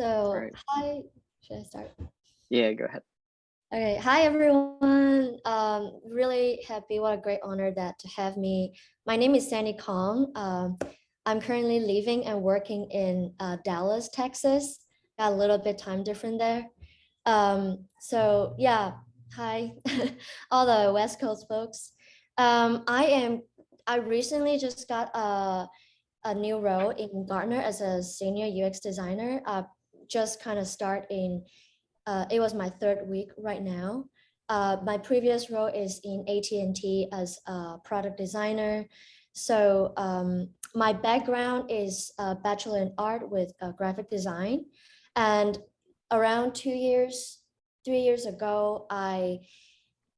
So, Right. hi, should I start? Yeah, go ahead. Okay, hi everyone. Really happy. What a great honor that to have me. My name is Sandy Kong. I'm currently living and working in Dallas, Texas. Got a little bit time different there. So yeah, hi, all the West Coast folks. I recently just got a new role in Gartner as a senior UX designer. Just kind of start in, it was my third week right now. My previous role is in AT&T as a product designer. So my background is a Bachelor in Art with graphic design. And around 2 years, 3 years ago, I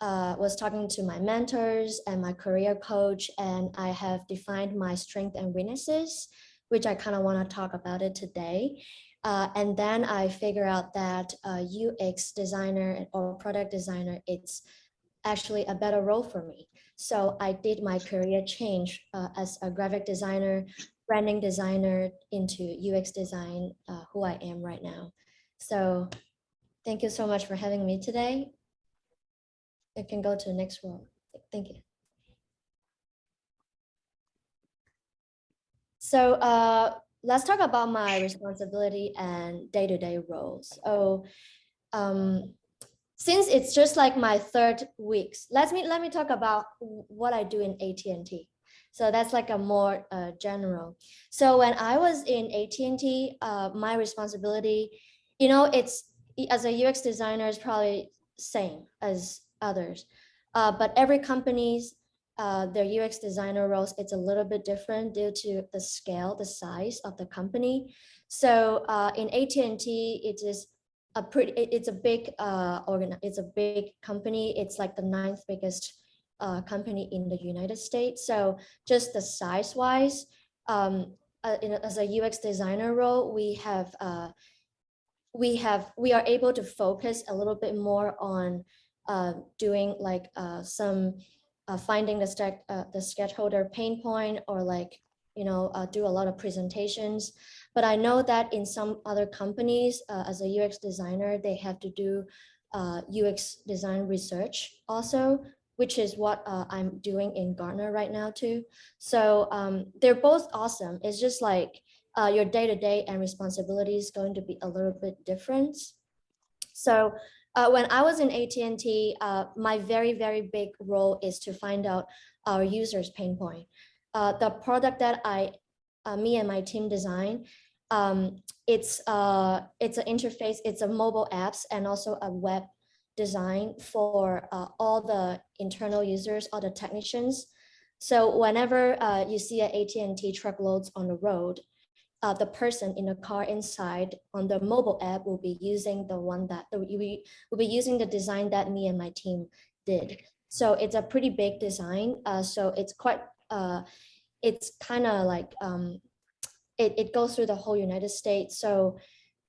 was talking to my mentors and my career coach, and I have defined my strengths and weaknesses, which I kind of want to talk about it today. And then I figure out that UX designer or product designer, it's actually a better role for me. So I did my career change as a graphic designer, branding designer into UX design, who I am right now. So thank you so much for having me today. I can go to the next role. Thank you. So let's talk about my responsibility and day-to-day roles. So since it's just like my third weeks, let me talk about what I do in AT&T. So that's like a more general. So when I was in AT&T, my responsibility, it's as a UX designer is probably same as others, but every company's their UX designer roles, it's a little bit different due to the scale, the size of the company. So in AT&T, it's a big it's a big company. It's like the 9th biggest company in the United States. So just the size wise, as a UX designer role, we are able to focus a little bit more on doing like some finding the stakeholder pain point, or like do a lot of presentations. But I know that in some other companies, as a UX designer, they have to do UX design research also, which is what I'm doing in Gartner right now too. So they're both awesome. It's just like your day-to-day and responsibility is going to be a little bit different. So when I was in AT&T, my very, very big role is to find out our users' pain point. The product that me and my team design, it's an interface, it's a mobile apps and also a web design for all the internal users, all the technicians. So whenever you see an AT&T truckloads on the road, the person in the car inside on the mobile app will be using the design that me and my team did. So it's a pretty big design. So it's quite, it's kind of like, it goes through the whole United States. So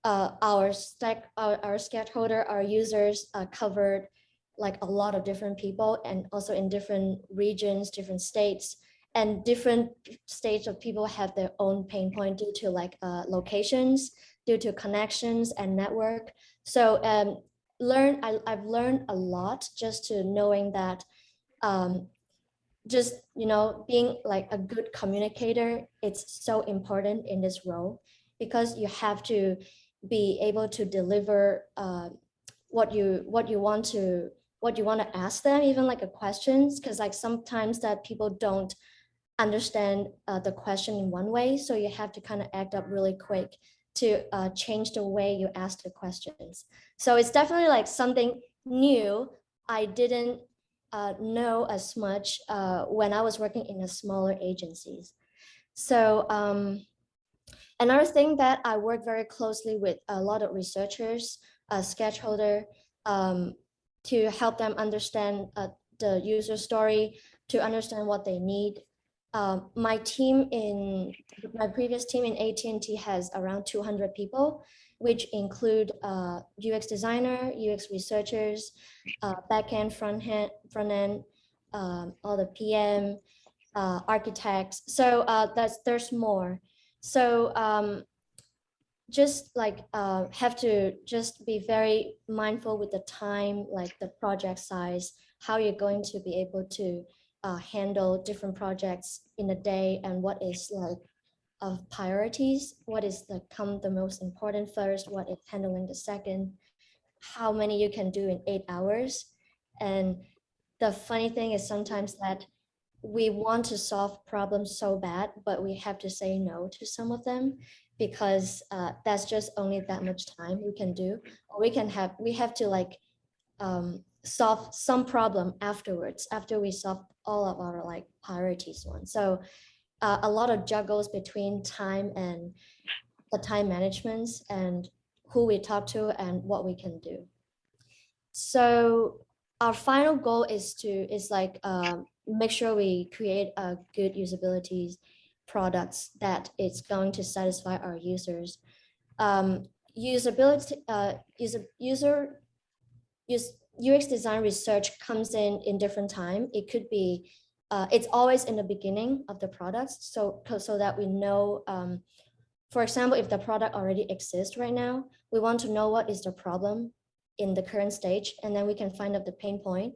our stakeholder, our users covered like a lot of different people, and also in different regions, different states. And different states of people have their own pain point due to like locations, due to connections and network. So I've learned a lot just to knowing that just being like a good communicator, it's so important in this role, because you have to be able to deliver what you want to ask them, even like a questions, because like sometimes that people don't understand the question in one way. So you have to kind of act up really quick to change the way you ask the questions. So it's definitely like something new. I didn't know as much when I was working in a smaller agencies. So another thing that I work very closely with a lot of researchers, stakeholder, to help them understand the user story, to understand what they need. My previous team in AT&T has around 200 people, which include UX designer, UX researchers, backend, front end, all the PM, architects. So there's more. So just like have to just be very mindful with the time, like the project size, how you're going to be able to handle different projects in a day, and what is like of priorities, what is the most important first, what is handling the second, how many you can do in 8 hours. And the funny thing is sometimes that we want to solve problems so bad, but we have to say no to some of them because that's just only that much time we can do. Or we have to like solve some problem afterwards, after we solve all of our like priorities one. So a lot of juggles between time and the time management and who we talk to and what we can do. So our final goal is like make sure we create a good usability products that it's going to satisfy our users. Usability UX design research comes in different time. It could be it's always in the beginning of the products, so that we know, for example, if the product already exists right now, we want to know what is the problem in the current stage, and then we can find out the pain point.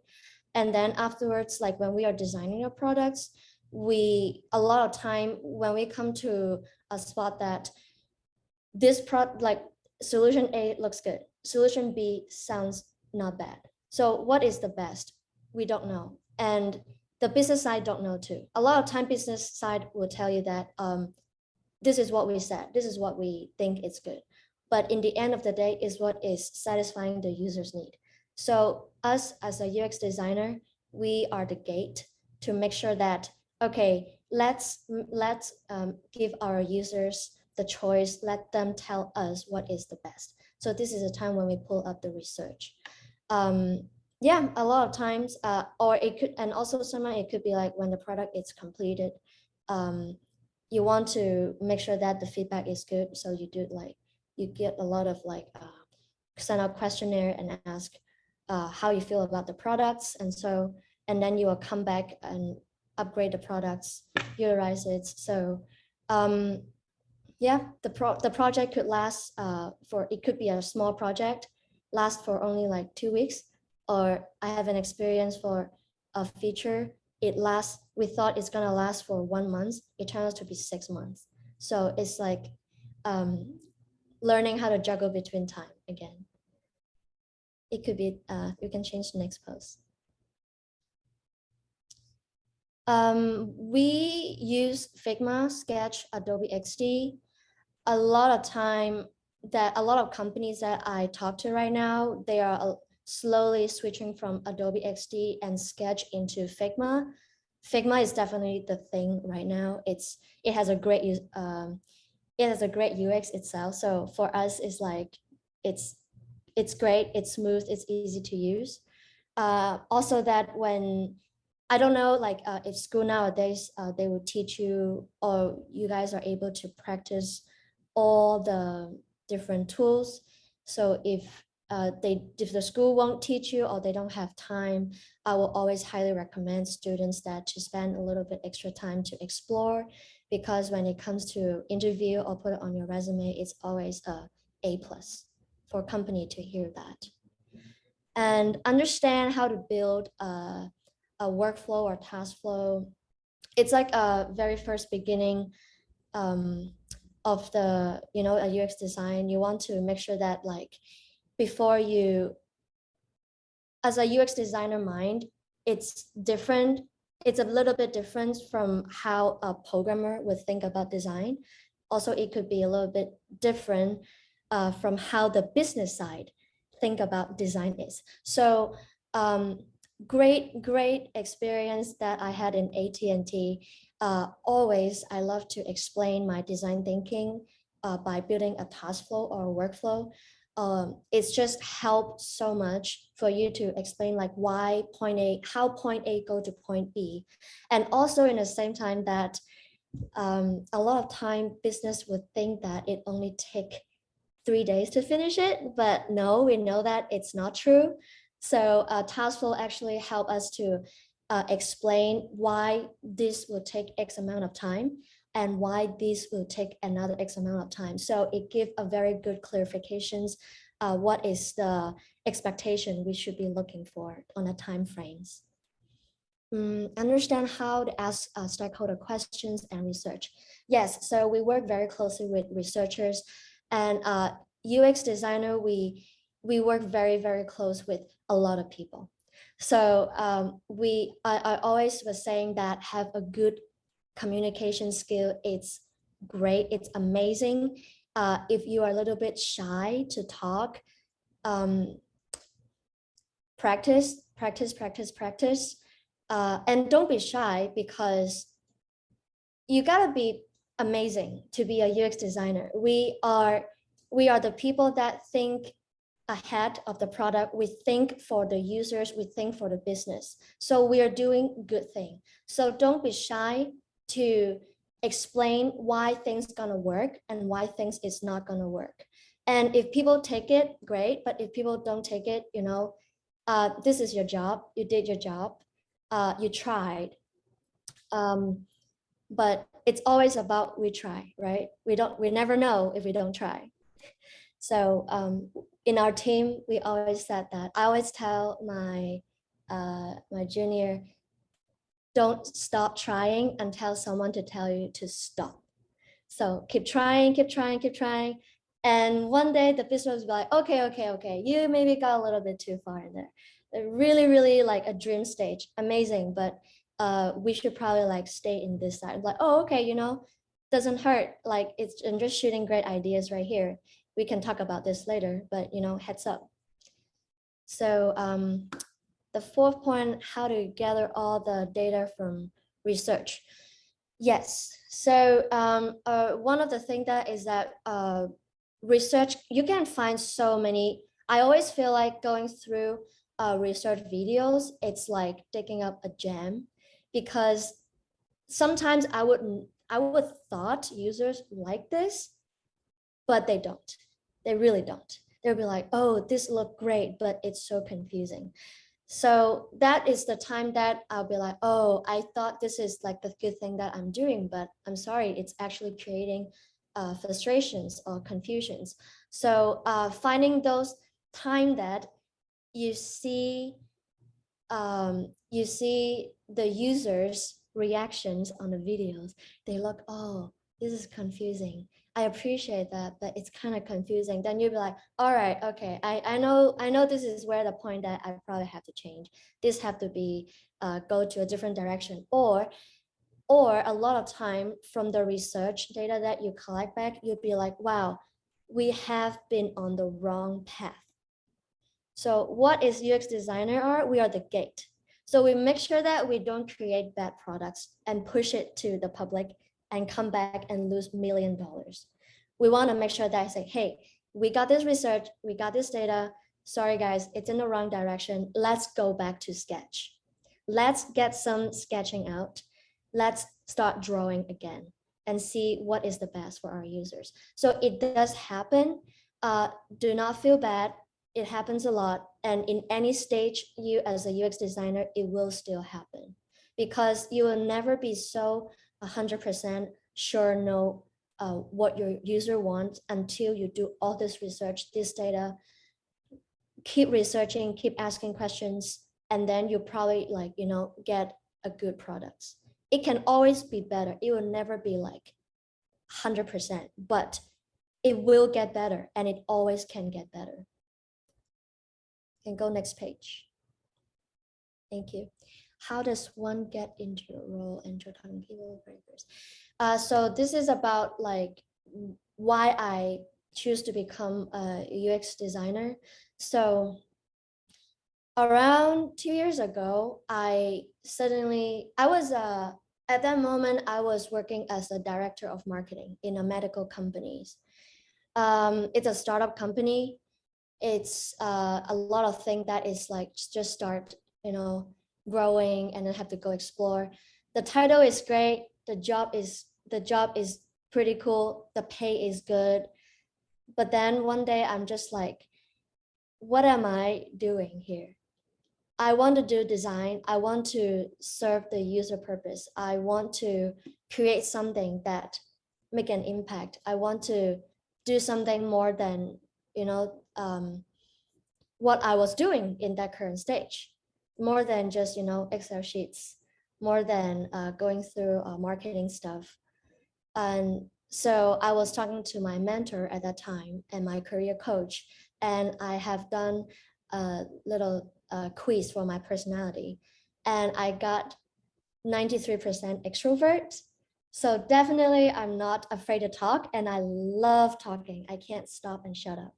And then afterwards, like when we are designing our products, a lot of time when we come to a spot that this product, like solution A looks good, solution B sounds not bad. So what is the best? We don't know. And the business side don't know too. A lot of time business side will tell you that this is what we said, this is what we think is good. But in the end of the day is what is satisfying the user's need. So us as a UX designer, we are the gate to make sure that, okay, let's give our users the choice, let them tell us what is the best. So this is a time when we pull up the research. Yeah, a lot of times, or it could, and also sometimes it could be like when the product is completed, you want to make sure that the feedback is good. So you do like, you get a lot of like, send out questionnaire and ask how you feel about the products. And so, and then you will come back and upgrade the products, utilize it. So yeah, the project could last it could be a small project, last for only like 2 weeks. Or I have an experience for a feature, we thought it's gonna last for 1 month, it turns out to be 6 months. So it's like learning how to juggle between time again. It could be, you can change the next post. We use Figma, Sketch, Adobe XD. A lot of time that a lot of companies that I talk to right now, they are slowly switching from Adobe XD and Sketch into Figma. Figma is definitely the thing right now. It has a great UX itself. So for us, it's like it's great, it's smooth, it's easy to use. Also that when I don't know, like if school nowadays, they will teach you, or you guys are able to practice all the different tools. So if the school won't teach you or they don't have time, I will always highly recommend students that to spend a little bit extra time to explore, because when it comes to interview or put it on your resume, it's always A+ for company to hear that. And understand how to build a workflow or task flow. It's like a very first beginning of the, a UX design. You want to make sure that like before you, as a UX designer mind, it's different. It's a little bit different from how a programmer would think about design. Also, it could be a little bit different from how the business side think about design is. So great experience that I had in AT&T. Always, I love to explain my design thinking by building a task flow or a workflow. It's just helped so much for you to explain like why how point A go to point B. And also in the same time that a lot of time business would think that it only take 3 days to finish it, but no, we know that it's not true. So task flow actually help us to explain why this will take X amount of time. and why this will take another X amount of time. So it gives a very good clarifications. What is the expectation we should be looking for on the time frames. Understand how to ask stakeholder questions and research. Yes, so we work very closely with researchers, and UX designer, we work very, very close with a lot of people. So I always was saying that have a good communication skill. It's great. It's amazing. If you are a little bit shy to talk, practice, practice, practice, practice. And don't be shy, because you gotta be amazing to be a UX designer. We are the people that think ahead of the product. We think for the users, we think for the business. So we are doing good thing. So don't be shy to explain why things gonna work and why things is not gonna work. And if people take it, great. But if people don't take it, this is your job. You did your job. You tried. But it's always about we try, right? We never know if we don't try. So in our team, we always said that. I always tell my junior, don't stop trying until someone to tell you to stop. So keep trying, keep trying, keep trying. And one day the business will be like, okay, you maybe got a little bit too far in there. Really, really like a dream stage, amazing, but we should probably like stay in this side. Like, oh, okay, doesn't hurt. Like I'm just shooting great ideas right here. We can talk about this later, but heads up. So the fourth point, how to gather all the data from research. Yes, so one of the things that is that research, you can find so many. I always feel like going through research videos, it's like digging up a gem, because sometimes I would thought users like this, but they don't. They really don't. They'll be like, oh, this looked great, but it's so confusing. So that is the time that I'll be like, oh, I thought this is like the good thing that I'm doing, but I'm sorry, it's actually creating frustrations or confusions. So finding those time that you see the users' reactions on the videos, they look, oh, this is confusing. I appreciate that, but it's kind of confusing. Then you'll be like, all right, okay, I know this is where the point that I probably have to change. This have to be go to a different direction, or a lot of time from the research data that you collect back, you'll be like, wow, we have been on the wrong path. So what is UX designer are? We are the gate. So we make sure that we don't create bad products and push it to the public and come back and lose $1 million. We want to make sure that I say, hey, we got this research, we got this data. Sorry guys, it's in the wrong direction. Let's go back to sketch. Let's get some sketching out. Let's start drawing again and see what is the best for our users. So it does happen. Do not feel bad. It happens a lot. And in any stage, you as a UX designer, it will still happen, because you will never be so 100% sure know what your user wants until you do all this research, this data, keep researching, keep asking questions, and then you probably get a good product. It can always be better. It will never be like 100%, but it will get better, and it always can get better. You can go next page. Thank you. How does one get into a role and talking people first? So this is about like why I choose to become a UX designer. So around 2 years ago, I was at that moment, I was working as a director of marketing in a medical companies. It's a startup company. It's a lot of things that is like just start, growing and then have to go explore. The title is great. The job is pretty cool. The pay is good. But then one day I'm just like, what am I doing here? I want to do design. I want to serve the user purpose. I want to create something that make an impact. I want to do something more than, what I was doing in that current stage, more than just, Excel sheets, more than going through marketing stuff. And so I was talking to my mentor at that time and my career coach, and I have done a little quiz for my personality, and I got 93% extrovert. So definitely I'm not afraid to talk, and I love talking. I can't stop and shut up.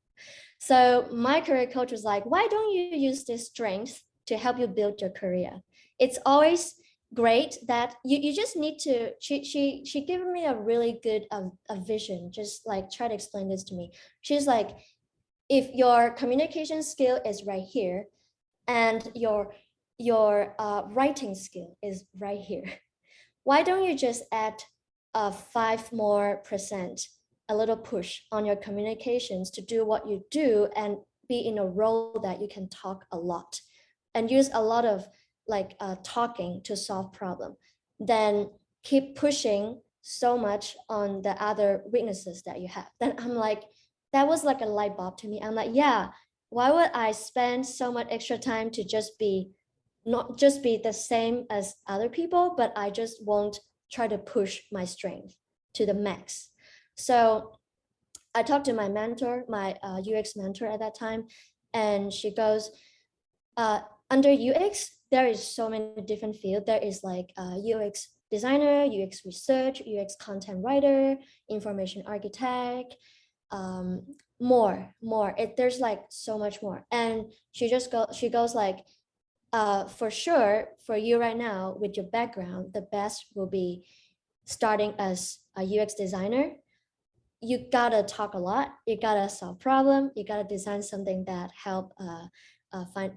So my career coach was like, why don't you use this strength to help you build your career? It's always great that you just need to, she gave me a really good a vision, just like try to explain this to me. She's like, if your communication skill is right here and your writing skill is right here, why don't you just add 5% more, a little push on your communications to do what you do and be in a role that you can talk a lot and use a lot of like talking to solve problem, then keep pushing so much on the other weaknesses that you have. Then I'm like, that was like a light bulb to me. I'm like, yeah, why would I spend so much extra time to just be not just be the same as other people, but I just won't try to push my strength to the max. So I talked to my mentor, my UX mentor at that time, and she goes, under UX, there is so many different fields. There is like UX designer, UX research, UX content writer, information architect, more. There's like so much more. And she goes like, for sure, for you right now with your background, the best will be starting as a UX designer. You gotta talk a lot. You gotta solve problem. You gotta design something that help find,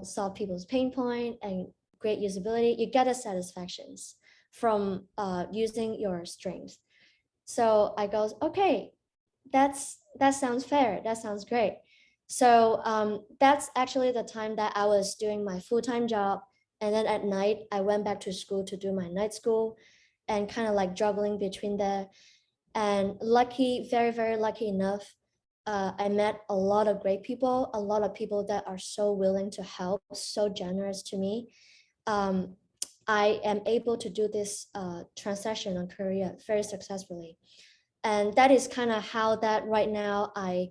solve people's pain point and great usability. You get satisfactions from using your strengths. So I goes, okay, that sounds fair. That sounds great. So that's actually the time that I was doing my full-time job. And then at night, I went back to school to do my night school and kind of like juggling between the, and lucky, very, very lucky enough, I met a lot of great people, a lot of people that are so willing to help, so generous to me. I am able to do this transition on career very successfully. And that is kind of how that right now I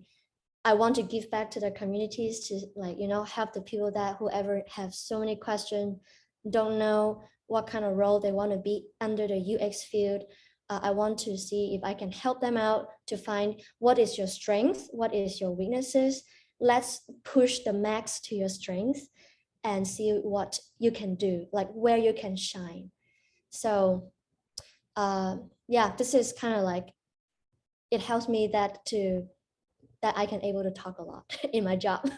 want to give back to the communities to like, help the people that whoever have so many questions, don't know what kind of role they want to be under the UX field. I want to see if I can help them out to find what is your strength, what is your weaknesses. Let's push the max to your strength and see what you can do, like where you can shine. So yeah, this is kind of like, it helps me that I can able to talk a lot in my job.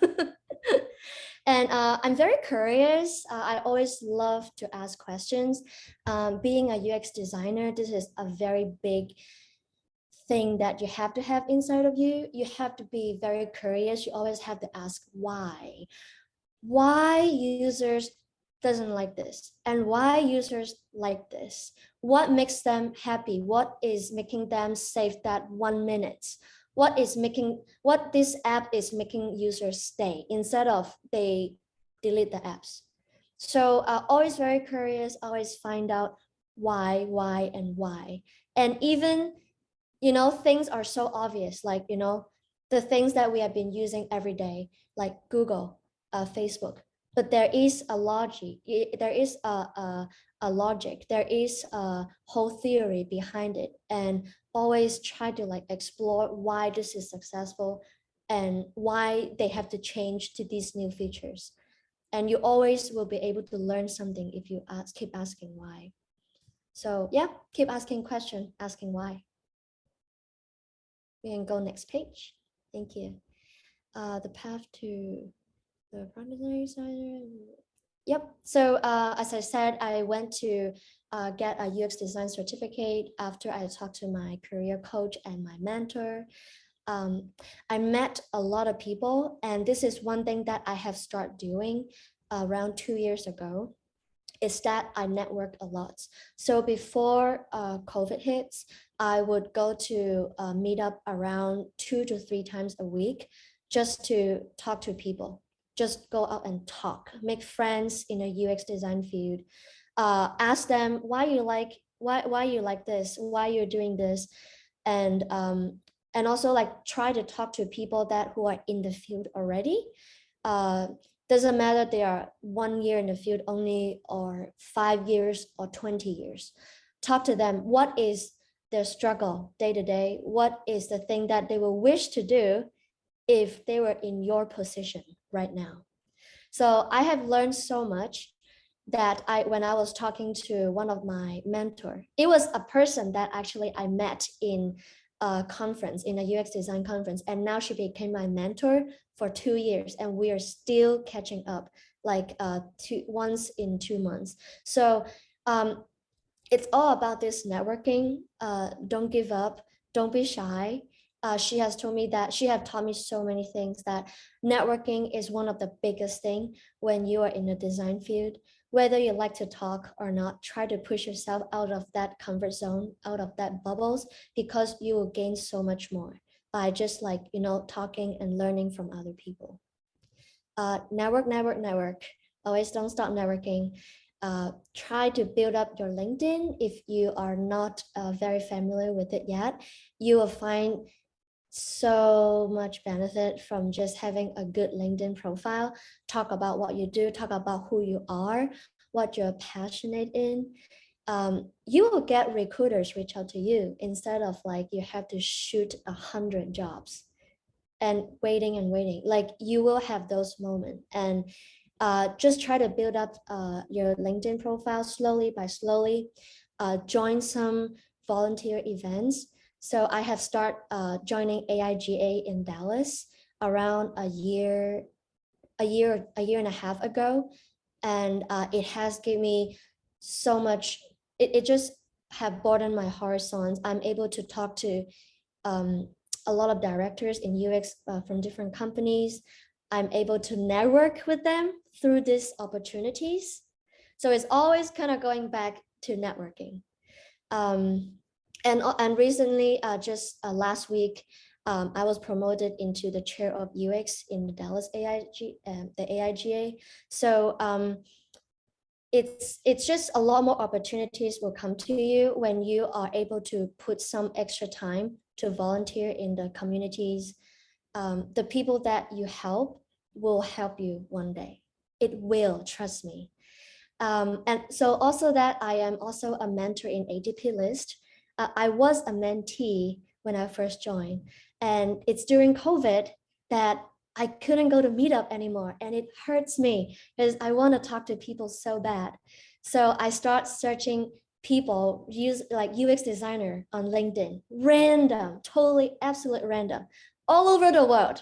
And I'm very curious. I always love to ask questions. Being a UX designer, this is a very big thing that you have to have inside of you. You have to be very curious. You always have to ask why. Why users doesn't like this and why users like this? What makes them happy? What is making them save that 1 minute? What this app is making users stay instead of they delete the apps? So always very curious, always find out why, and why. And even, things are so obvious, like, the things that we have been using every day, like Google, Facebook, but there is a logic, there is a logic, there is a whole theory behind it, and always try to like explore why this is successful and why they have to change to these new features. And you always will be able to learn something if you keep asking why. So yeah, keep asking question, asking why. We can go next page. Thank you. The path to the product designer. Yep. So as I said, I went to get a UX design certificate after I talked to my career coach and my mentor. I met a lot of people, and this is one thing that I have started doing. around 2 years ago is that I network a lot. So before COVID hits, I would go to meet up around 2 to 3 times a week just to talk to people, just go out and talk, make friends in a UX design field, ask them why you like this, why you're doing this, and also like try to talk to people that who are in the field already. Doesn't matter they are 1 year in the field only, or 5 years or 20 years. Talk to them. What is their struggle day to day? What is the thing that they will wish to do if they were in your position right now? So I have learned so much that when I was talking to one of my mentor, it was a person that actually I met in a conference, in a UX design conference, and now she became my mentor for 2 years, and we are still catching up like once in 2 months. So it's all about this networking. Don't give up, don't be shy. She has told me that she have taught me so many things, that networking is one of the biggest thing when you are in the design field. Whether you like to talk or not, try to push yourself out of that comfort zone, out of that bubbles, because you will gain so much more by just like, talking and learning from other people. Network. Always don't stop networking. Try to build up your LinkedIn. If you are not very familiar with it yet, you will find so much benefit from just having a good LinkedIn profile. Talk about what you do, talk about who you are, what you're passionate in. You will get recruiters reach out to you instead of like you have to shoot 100 jobs and waiting. Like you will have those moments, and just try to build up your LinkedIn profile slowly by slowly. Join some volunteer events. So I have started joining AIGA in Dallas around a year and a half ago, and it has given me so much. It just have broadened my horizons. I'm able to talk to a lot of directors in UX from different companies. I'm able to network with them through these opportunities. So it's always kind of going back to networking. And recently, just last week, I was promoted into the chair of UX in the Dallas the AIGA. So it's just a lot more opportunities will come to you when you are able to put some extra time to volunteer in the communities. The people that you help will help you one day. It will, trust me. And so also that I am also a mentor in ADPlist. I was a mentee when I first joined, and it's during COVID that I couldn't go to meetup anymore, and it hurts me because I want to talk to people so bad. So I start searching people, use like UX designer on LinkedIn, random, totally absolute random, all over the world,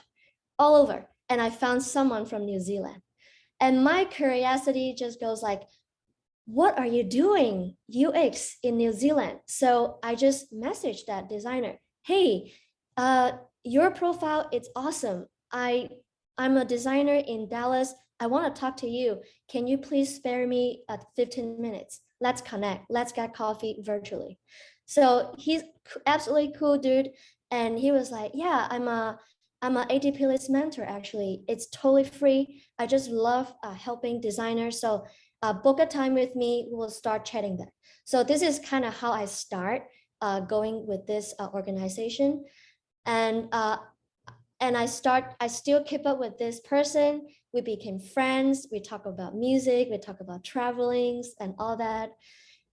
all over. And I found someone from New Zealand. And my curiosity just goes like, what are you doing UX in New Zealand? So I just messaged that designer, hey, your profile, it's awesome. I'm a designer in Dallas. I want to talk to you. Can you please spare me 15 minutes? Let's connect. Let's get coffee virtually. So he's absolutely cool dude. And he was like, yeah, I'm a ADPlist mentor, actually. It's totally free. I just love helping designers. So book a time with me. We'll start chatting there. So this is kind of how I start going with this organization. And I still keep up with this person. We became friends. We talk about music. We talk about travelings and all that.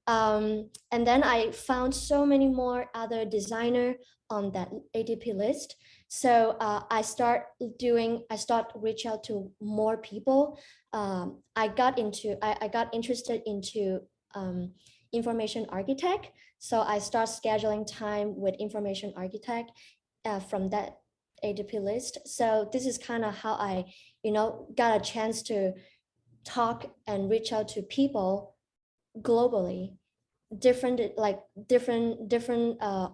And then I found so many more other designer on that ADPlist. So I start reach out to more people. I got interested into information architect. So I start scheduling time with information architect from that ADPlist. So this is kind of how I, got a chance to talk and reach out to people globally, different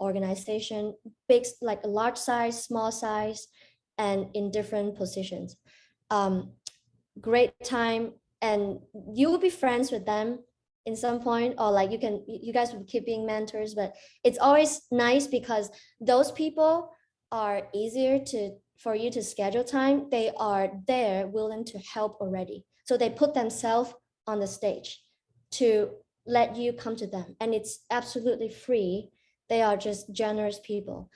organization, big, like large size, small size, and in different positions. Great time and you will be friends with them in some point, or like you guys will keep being mentors. But it's always nice because those people are easier for you to schedule time. They are there willing to help already, so they put themselves on the stage to let you come to them, and it's absolutely free. They are just generous people.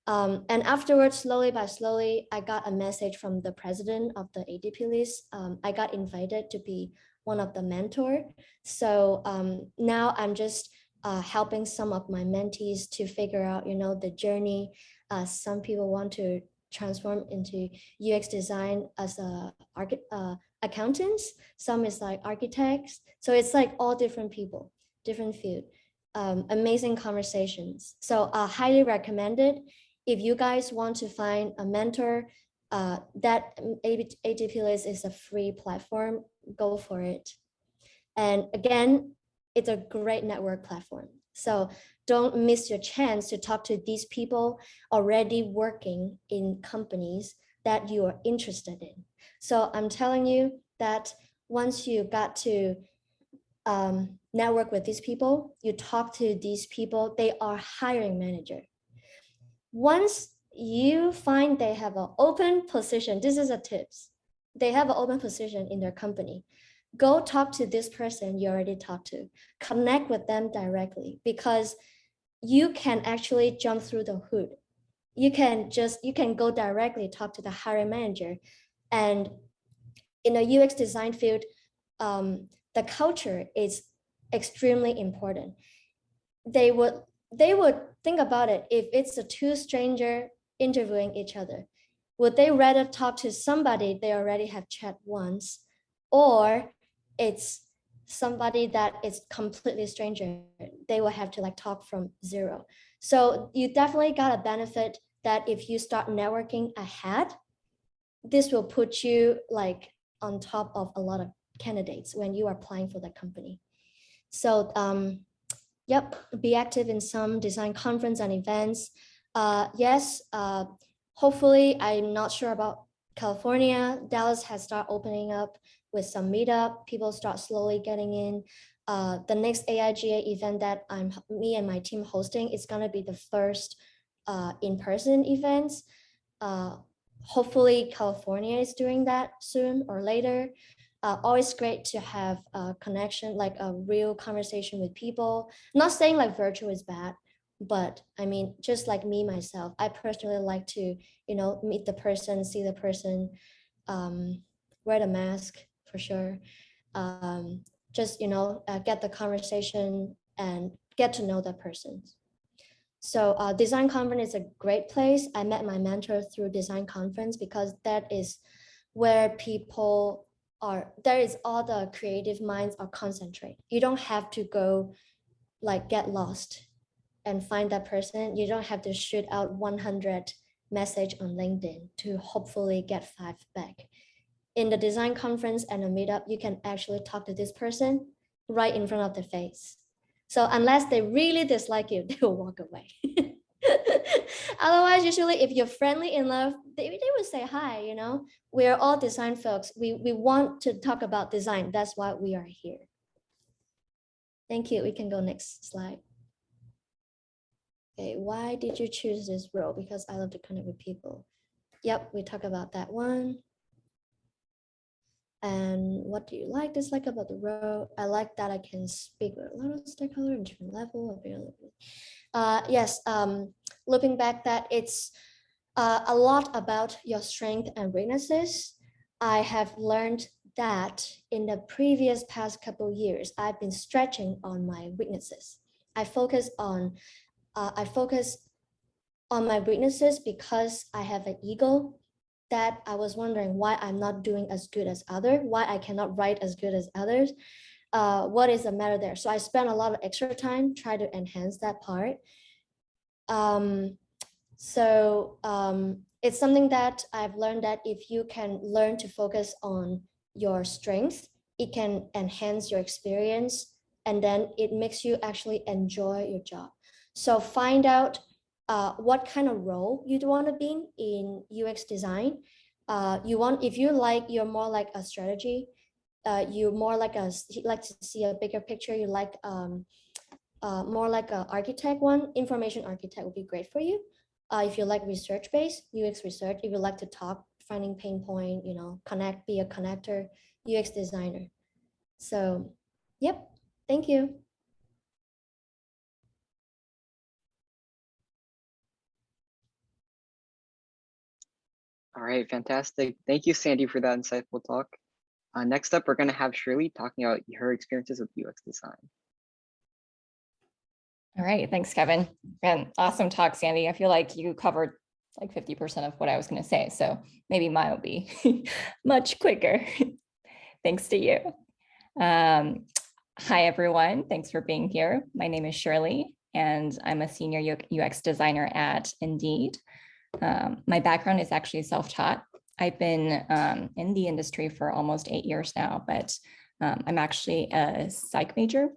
And afterwards, slowly by slowly, I got a message from the president of the ADPlist. I got invited to be one of the mentor. So now I'm just helping some of my mentees to figure out, the journey. Some people want to transform into UX design as accountants. Some is like architects. So it's like all different people, different field. Amazing conversations. So highly recommended. If you guys want to find a mentor, that ADPlist is a free platform. Go for it. And again, it's a great network platform. So don't miss your chance to talk to these people already working in companies that you are interested in. So I'm telling you that once you got to network with these people, you talk to these people, they are hiring manager. Once you find they have an open position, this is a tips. They have an open position in their company. Go talk to this person you already talked to. Connect with them directly, because you can actually jump through the hood. You can go directly talk to the hiring manager. And in the UX design field, the culture is extremely important. They would think about it. If it's a two stranger interviewing each other, would they rather talk to somebody they already have chat once, or it's somebody that is completely stranger? They will have to like talk from zero. So you definitely got a benefit that if you start networking ahead, this will put you like on top of a lot of candidates when you are applying for the company. So yep, be active in some design conference and events. Yes, hopefully, I'm not sure about California. Dallas has started opening up with some meetup. People start slowly getting in. The next AIGA event that me and my team hosting is gonna be the first in-person events. Hopefully California is doing that soon or later. Always great to have a connection, like a real conversation with people. I'm not saying like virtual is bad, but I mean, just like me, myself, I personally like to, meet the person, see the person, wear the mask for sure. Just, get the conversation and get to know that person. So design conference is a great place. I met my mentor through design conference because that is where people there is all the creative minds are concentrate. You don't have to go like get lost and find that person. You don't have to shoot out 100 message on LinkedIn to hopefully get 5 back. In the design conference and a meetup, you can actually talk to this person right in front of their face. So unless they really dislike you, they will walk away. Otherwise, usually if you're friendly in love, they will say hi, We're all design folks. We want to talk about design. That's why we are here. Thank you. We can go next slide. Okay, why did you choose this role? Because I love to connect with people. Yep, we talk about that one. And what do you like, dislike about the role? I like that I can speak with a lot of stakeholders in different level of availability. Yes, looking back, that it's a lot about your strength and weaknesses. I have learned that in the previous past couple of years, I've been stretching on my weaknesses. I focus on my weaknesses because I have an ego that I was wondering why I'm not doing as good as others, why I cannot write as good as others. What is the matter there? So I spent a lot of extra time trying to enhance that part. It's something that I've learned that if you can learn to focus on your strength, it can enhance your experience, and then it makes you actually enjoy your job. So find out what kind of role you'd want to be in UX design. You're more like a strategy, you more like you like to see a bigger picture, you like more like an architect one, information architect would be great for you. If you like research-based, UX research, if you like to talk, finding pain point, you know, connect, be a connector, UX designer. So, yep, thank you. All right, fantastic. Thank you, Sandy, for that insightful talk. Next up, we're going to have Shirley talking about her experiences with UX design. All right, thanks, Kevin. And awesome talk, Sandy. I feel like you covered like 50% of what I was going to say, so maybe mine will be much quicker. Thanks to you. Hi, everyone. Thanks for being here. My name is Shirley, and I'm a senior UX designer at Indeed. My background is actually self-taught. I've been in the industry for almost 8 years now, but I'm actually a psych major,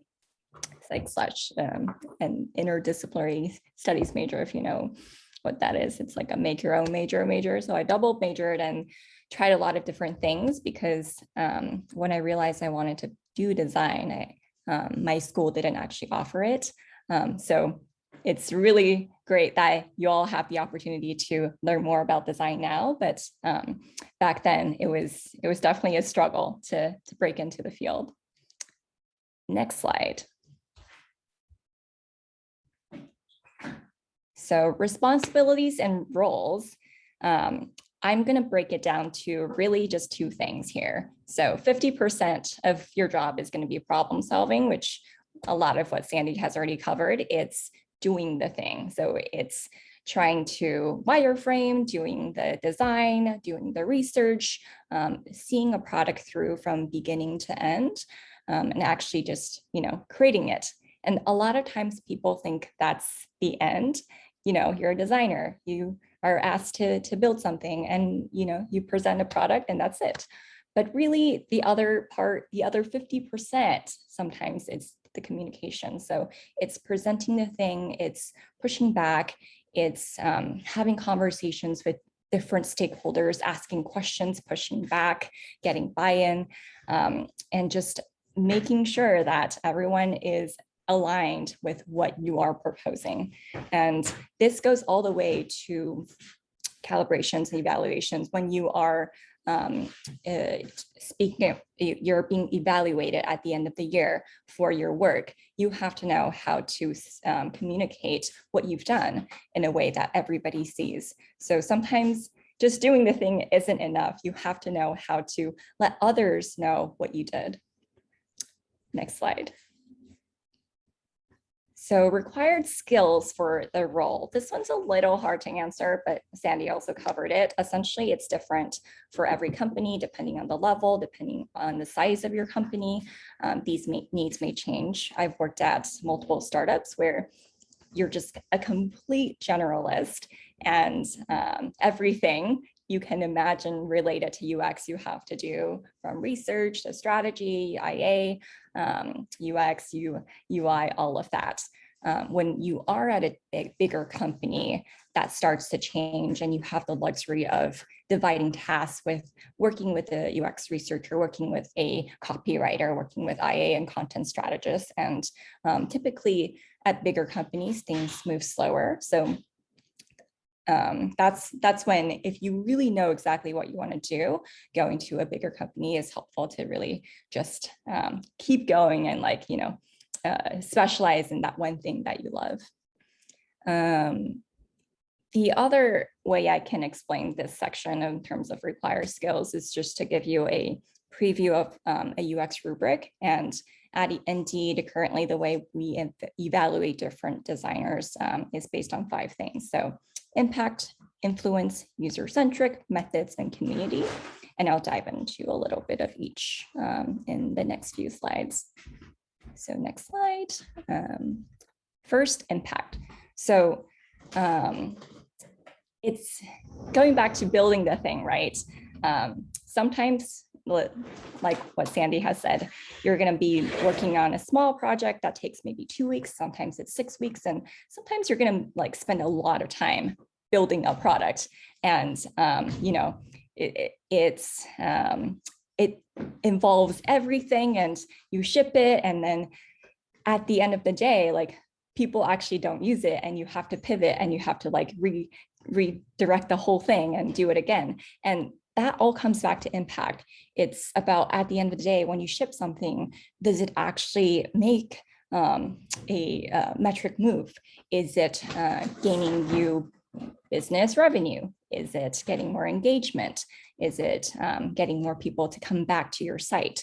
an interdisciplinary studies major, if you know what that is. It's like a make your own major. So I double majored and tried a lot of different things because when I realized I wanted to do design, my school didn't actually offer it. So it's really great that you all have the opportunity to learn more about design now, but back then it was definitely a struggle to break into the field. Next slide. So responsibilities and roles, I'm going to break it down to really just two things here. So 50% of your job is going to be problem solving, which a lot of what Sandy has already covered. It's doing the thing. So it's trying to wireframe, doing the design, doing the research, seeing a product through from beginning to end, and actually just, creating it. And a lot of times people think that's the end. You're a designer, you are asked to build something and, you present a product and that's it. But really the other part, the other 50%, sometimes it's the communication. So it's presenting the thing, it's pushing back, it's having conversations with different stakeholders, asking questions, pushing back, getting buy-in, and just making sure that everyone is aligned with what you are proposing. And this goes all the way to calibrations and evaluations. When you are you're being evaluated at the end of the year for your work, you have to know how to communicate what you've done in a way that everybody sees. So sometimes just doing the thing isn't enough. You have to know how to let others know what you did. Next slide. So required skills for the role. This one's a little hard to answer, but Sandy also covered it. Essentially, it's different for every company, depending on the level, depending on the size of your company. These needs may change. I've worked at multiple startups where you're just a complete generalist, and everything you can imagine related to UX you have to do, from research to strategy, IA, UX, UI, all of that. When you are at a bigger company, that starts to change, and you have the luxury of dividing tasks with working with a UX researcher, working with a copywriter, working with IA and content strategists. And typically at bigger companies, things move slower. So that's when, if you really know exactly what you want to do, going to a bigger company is helpful to really just keep going and specialize in that one thing that you love. The other way I can explain this section in terms of required skills is just to give you a preview of a UX rubric. And at Indeed, currently the way we evaluate different designers is based on 5 things. So impact, influence, user-centric, methods, and community. And I'll dive into a little bit of each in the next few slides. So next slide. First, impact. So it's going back to building the thing, right? Sometimes, like what Sandy has said, you're going to be working on a small project that takes maybe 2 weeks. Sometimes it's 6 weeks, and sometimes you're going to spend a lot of time building a product. And it's it involves everything and you ship it. And then at the end of the day, like people actually don't use it and you have to pivot and you have to like redirect the whole thing and do it again. And that all comes back to impact. It's about at the end of the day, when you ship something, does it actually make a metric move? Is it gaining you business revenue? Is it getting more engagement? Is it getting more people to come back to your site?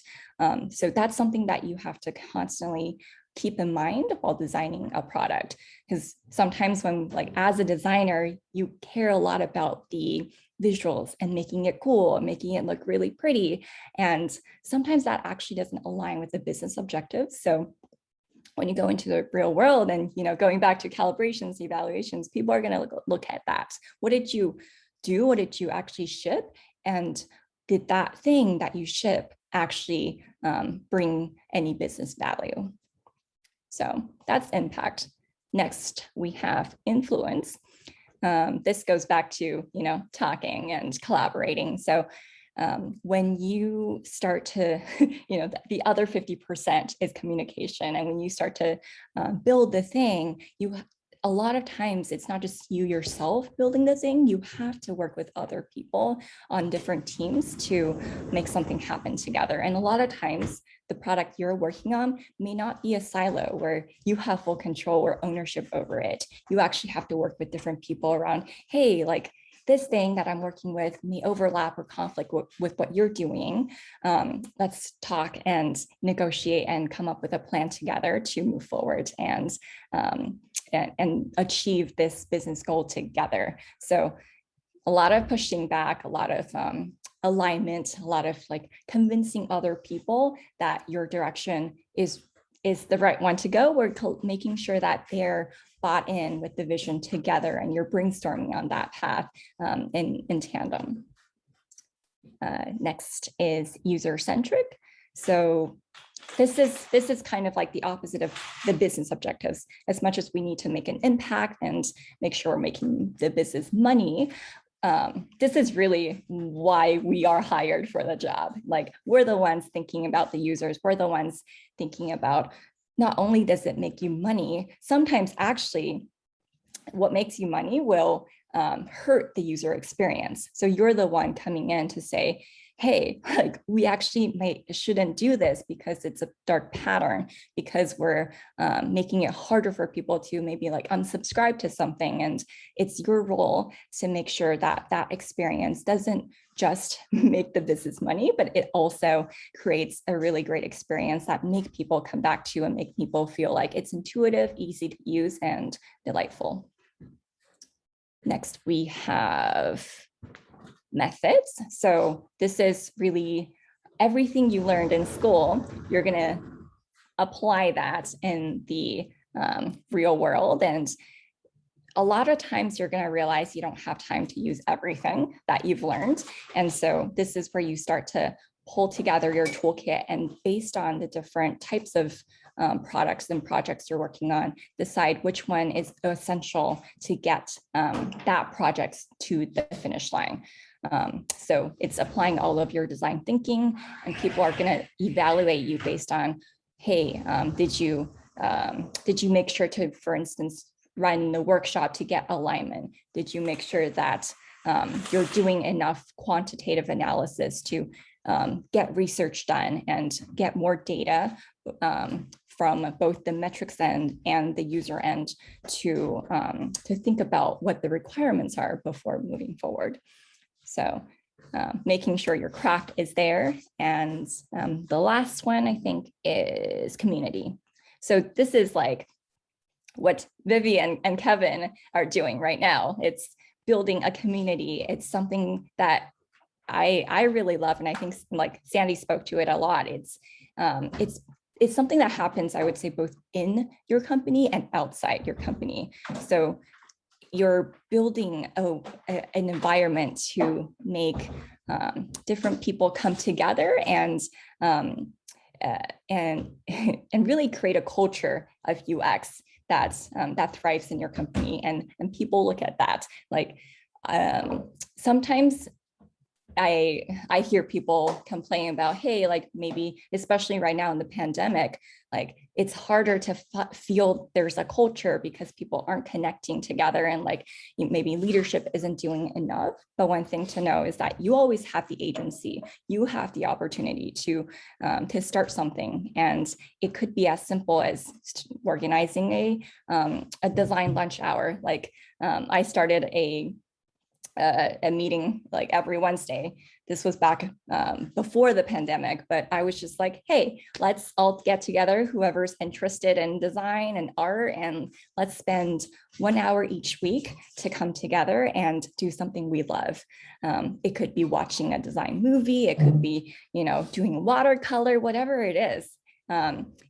So that's something that you have to constantly keep in mind while designing a product. Because sometimes when, like, as a designer, you care a lot about the visuals and making it cool and making it look really pretty. And sometimes that actually doesn't align with the business objectives. So when you go into the real world and, you know, going back to calibrations, evaluations, people are going to look at that. What did you do? What did you actually ship? And did that thing that you ship actually bring any business value? So that's impact. Next, we have influence. This goes back to, you know, talking and collaborating. So when you start to, you know, the other 50% is communication. And when you start to build the thing, a lot of times it's not just you yourself building the thing, you have to work with other people on different teams to make something happen together. And a lot of times the product you're working on may not be a silo where you have full control or ownership over it. You actually have to work with different people around, hey, like, this thing that I'm working with may overlap or conflict with what you're doing. Let's talk and negotiate and come up with a plan together to move forward and achieve this business goal together. So a lot of pushing back, a lot of alignment, a lot of like convincing other people that your direction is the right one to go. We're making sure that they're bought in with the vision together and you're brainstorming on that path in tandem. Next is user-centric. So this is kind of like the opposite of the business objectives. As much as we need to make an impact and make sure we're making the business money, this is really why we are hired for the job. Like, we're the ones thinking about the users. We're the ones thinking about, not only does it make you money, sometimes actually what makes you money will hurt the user experience. So you're the one coming in to say, hey, like, we actually shouldn't do this because it's a dark pattern, because we're making it harder for people to maybe like unsubscribe to something. And it's your role to make sure that that experience doesn't just make the business money, but it also creates a really great experience that make people come back to and make people feel like it's intuitive, easy to use, and delightful. Next, we have methods. So this is really everything you learned in school. You're going to apply that in the real world. And a lot of times you're going to realize you don't have time to use everything that you've learned. And so this is where you start to pull together your toolkit, and based on the different types of products and projects you're working on, decide which one is essential to get that project to the finish line. So it's applying all of your design thinking, and people are going to evaluate you based on, hey, did you make sure to, for instance, run the workshop to get alignment? Did you make sure that you're doing enough quantitative analysis to get research done and get more data from both the metrics end and the user end to think about what the requirements are before moving forward? So making sure your craft is there. And the last one, I think, is community. So this is like what Vivian and Kevin are doing right now. It's building a community. It's something that I really love. And I think, like, Sandy spoke to it a lot. It's something that happens, I would say, both in your company and outside your company. So you're building an environment to make different people come together and really create a culture of UX that thrives in your company. And people look at that. Like, sometimes I hear people complain about, hey, like maybe, especially right now in the pandemic, like it's harder to feel there's a culture because people aren't connecting together, and like maybe leadership isn't doing enough. But one thing to know is that you always have the agency. You have the opportunity to start something, and it could be as simple as organizing a design lunch hour. Like I started a meeting like every Wednesday. This was back before the pandemic, but I was just like, hey, let's all get together, whoever's interested in design and art, and let's spend 1 hour each week to come together and do something we love. It could be watching a design movie. It could be, doing watercolor, whatever it is.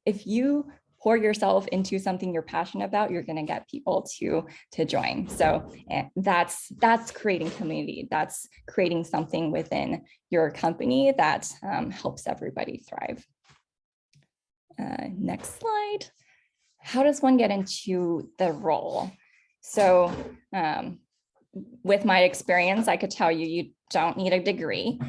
If you pour yourself into something you're passionate about, you're going to get people to join. So that's creating community. That's creating something within your company that helps everybody thrive. Next slide. How does one get into the role? So with my experience, I could tell you, you don't need a degree.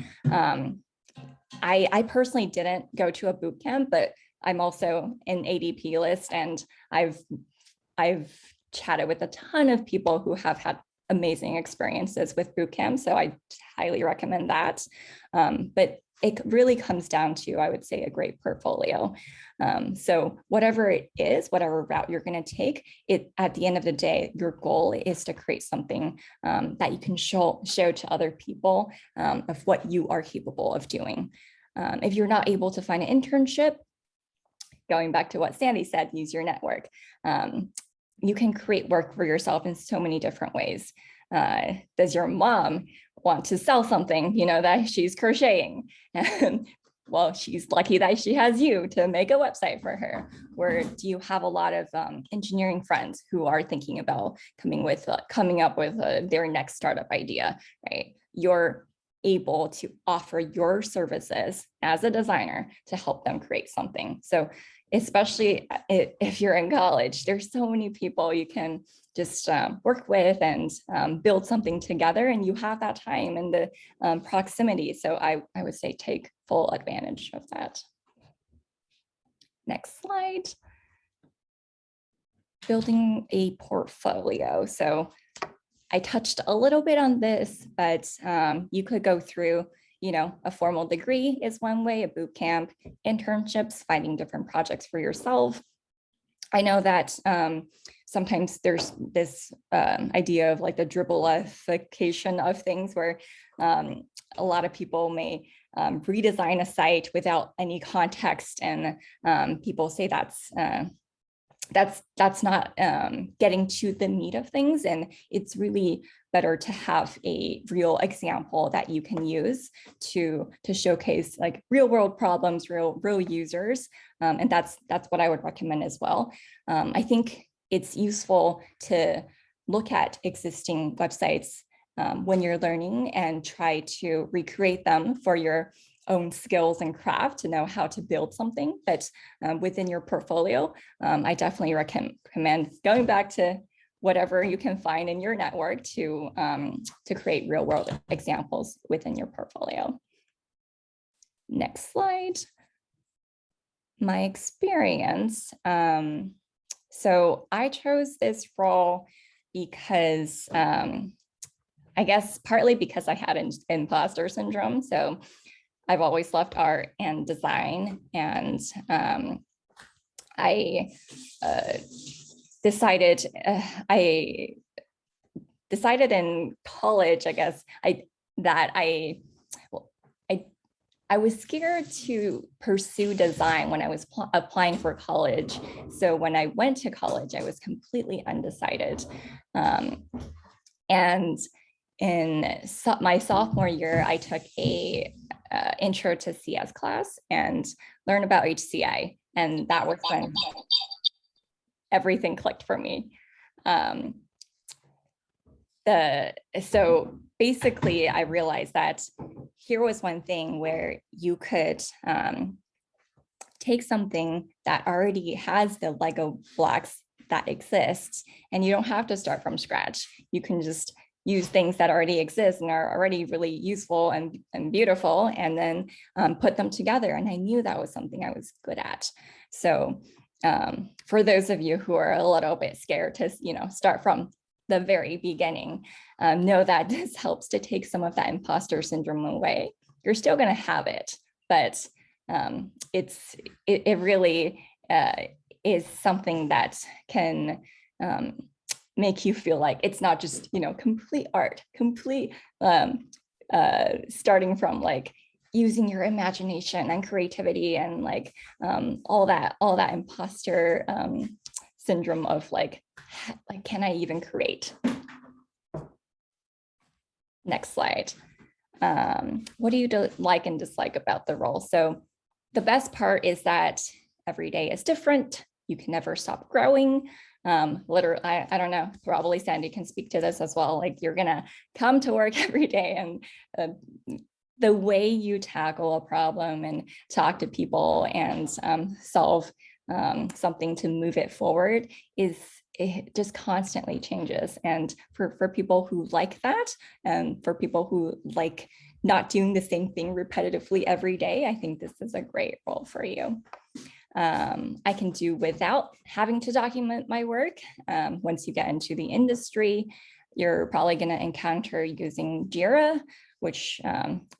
I personally didn't go to a boot camp, but I'm also an ADPlist, and I've chatted with a ton of people who have had amazing experiences with boot camp, so I highly recommend that. But it really comes down to, I would say, a great portfolio. So whatever it is, whatever route you're going to take, at the end of the day, your goal is to create something that you can show to other people of what you are capable of doing. If you're not able to find an internship, going back to what Sandy said, use your network. You can create work for yourself in so many different ways. Does your mom want to sell something, that she's crocheting? Well, she's lucky that she has you to make a website for her. Or do you have a lot of engineering friends who are thinking about coming up with their next startup idea, right? You're able to offer your services as a designer to help them create something. So especially if you're in college, there's so many people you can just work with and build something together, and you have that time and the proximity. So I would say take full advantage of that. Next slide. Building a portfolio. So I touched a little bit on this, but you could go through, a formal degree is one way, a boot camp, internships, finding different projects for yourself. I know that sometimes there's this idea of like the dribblification of things where a lot of people may redesign a site without any context, and people say that's not getting to the meat of things. And it's really better to have a real example that you can use to showcase like real world problems, real users. And that's what I would recommend as well. I think it's useful to look at existing websites when you're learning and try to recreate them for your own skills and craft to know how to build something. But within your portfolio, I definitely recommend going back to whatever you can find in your network to create real world examples within your portfolio. Next slide. My experience. So I chose this role because I guess partly because I had imposter syndrome. So I've always loved art and design, and I decided in college, I guess, I was scared to pursue design when I was applying for college. So when I went to college, I was completely undecided. And in my sophomore year, I took a intro to CS class and learned about HCI. And that was when everything clicked for me. So basically, I realized that here was one thing where you could take something that already has the Lego blocks that exists, and you don't have to start from scratch. You can just use things that already exist and are already really useful and beautiful, and then put them together. And I knew that was something I was good at. So for those of you who are a little bit scared to, start from the very beginning, know that this helps to take some of that imposter syndrome away. You're still going to have it, but it really is something that can make you feel like it's not just, complete art, complete starting from like using your imagination and creativity and like all that imposter syndrome of like, can I even create? Next slide. What do you like and dislike about the role? So the best part is that every day is different. You can never stop growing. Literally, I don't know, probably Sandy can speak to this as well. Like you're gonna come to work every day, and the way you tackle a problem and talk to people and solve something to move it forward it just constantly changes. And for people who like that, and for people who like not doing the same thing repetitively every day, I think this is a great role for you. I can do without having to document my work. Once you get into the industry, you're probably going to encounter using Jira, which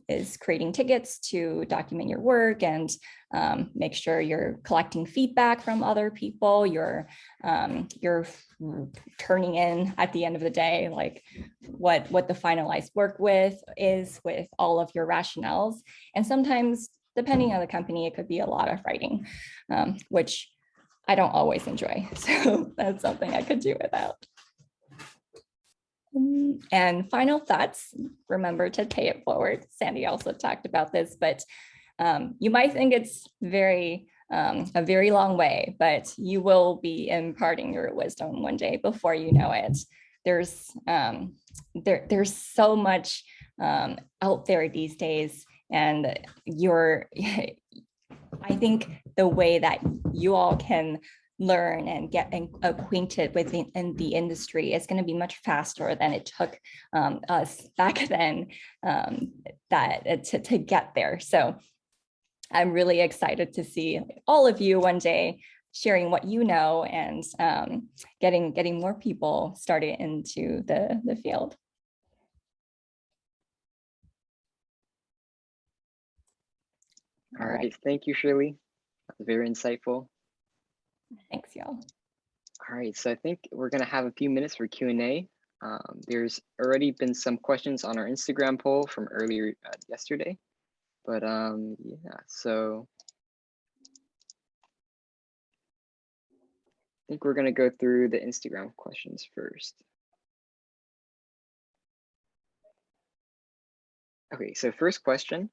is creating tickets to document your work and make sure you're collecting feedback from other people. You're turning in at the end of the day, like what the finalized work is with all of your rationales. And sometimes, depending on the company, it could be a lot of writing, which I don't always enjoy. So that's something I could do without. And final thoughts, remember to pay it forward. Sandy also talked about this, but you might think it's a very long way, but you will be imparting your wisdom one day before you know it. There's so much out there these days, and I think the way that you all can learn and get acquainted with in the industry is going to be much faster than it took us back then to get there. So I'm really excited to see all of you one day sharing what you know and getting more people started into the field. All right. Thank you, Shirley. That was very insightful. Thanks, y'all. All right, so I think we're gonna have a few minutes for Q&A. There's already been some questions on our Instagram poll from earlier yesterday, but yeah, so I think we're gonna go through the Instagram questions first. Okay, so first question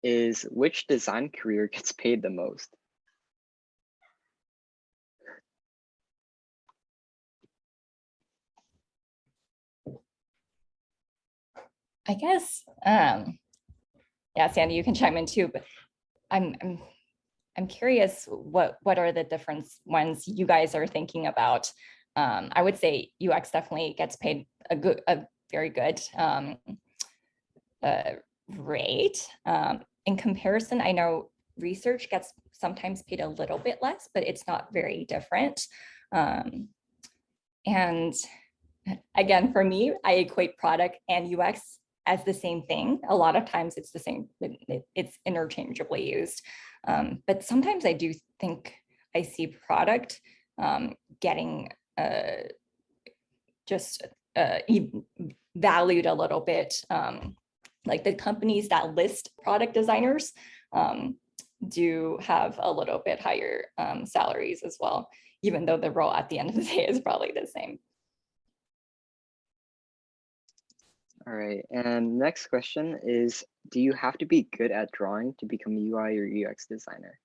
is, which design career gets paid the most? I guess, yeah, Sandy, you can chime in too, but I'm curious what are the different ones you guys are thinking about. I would say UX definitely gets paid a very good rate. In comparison, I know research gets sometimes paid a little bit less, but it's not very different. And again, for me, I equate product and UX as the same thing. A lot of times it's the same, it's interchangeably used. But sometimes I do think I see product getting just valued a little bit. Like the companies that list product designers do have a little bit higher salaries as well, even though the role at the end of the day is probably the same. All right, and next question is, do you have to be good at drawing to become a UI or UX designer?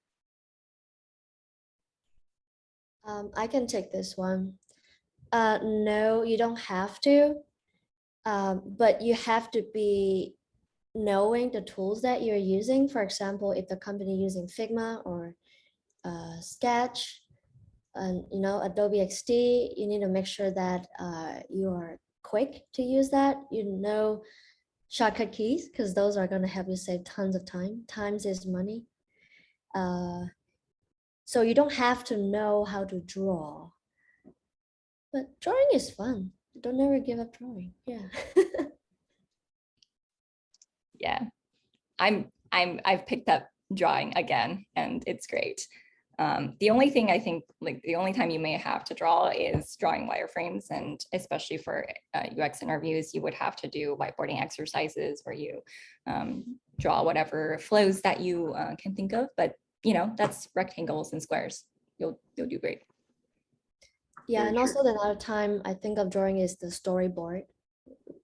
I can take this one. No, you don't have to, but you have to be knowing the tools that you're using. For example, if the company using Figma or Sketch, and Adobe XD, you need to make sure that you are quick to use that, you know, shortcut keys, because those are going to help you save tons of time. Times is money. So you don't have to know how to draw, but drawing is fun. Don't never give up drawing. Yeah. Yeah, I've picked up drawing again, and it's great. The only thing I think, like the only time you may have to draw is drawing wireframes, and especially for UX interviews, you would have to do whiteboarding exercises where you draw whatever flows that you can think of. But you know, that's rectangles and squares. You'll do great. Yeah, Very and true. also another time I think of drawing is the storyboard.